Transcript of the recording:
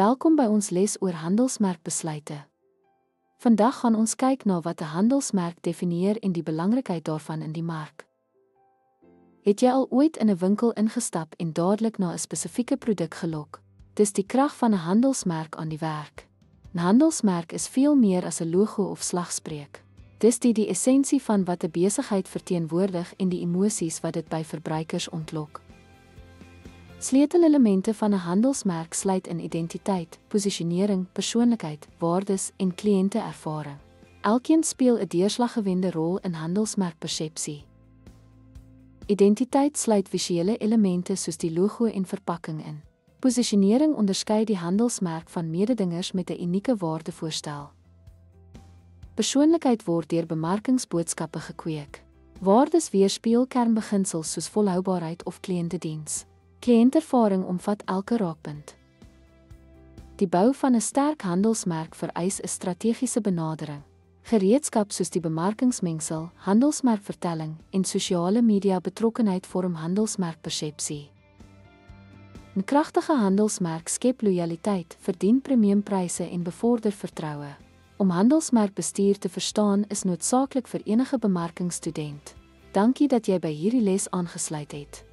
Welkom by ons les oor handelsmerkbesluite. Vandag gaan ons kyk na wat 'n handelsmerk definieer en die belangrikheid daarvan in die mark. Het jy al ooit in 'n winkel ingestap en dadelik na 'n spesifieke produk gelok? Dis die krag van 'n handelsmerk aan die werk. 'n Handelsmerk is veel meer as 'n logo of slagspreuk. Dis die essensie van wat 'n besigheid verteenwoordig en die emosies wat dit by verbruikers ontlok. Sleutelelemente van 'n handelsmerk sluit in identiteit, posisionering, persoonlikheid, waardes en kliënteervaring. Elkeen speel 'n deurslaggewende rol in handelsmerkpersepsie. Identiteit sluit visuele elemente soos die logo en verpakking in. Posisionering onderskei die handelsmerk van mededingers met 'n unieke waardevoorstel. Persoonlikheid word deur bemarkingsboodskappe gekweek. Waardes weerspieël kernbeginsels soos volhoubaarheid of kliëntediens. Kliëntervaring omvat elke raakpunt. Die bou van 'n sterk handelsmerk vereis 'n strategiese benadering. Gereedskap soos die bemarkingsmengsel, handelsmerkvertelling en sosiale media betrokkenheid vorm handelsmerkpersepsie. 'n Kragtige handelsmerk skep lojaliteit, verdien premiumpryse en bevorder vertroue. Om handelsmerkbestuur te verstaan is noodsaaklik vir enige bemarkingsstudent. Dankie dat jy by hierdie les aangesluit het.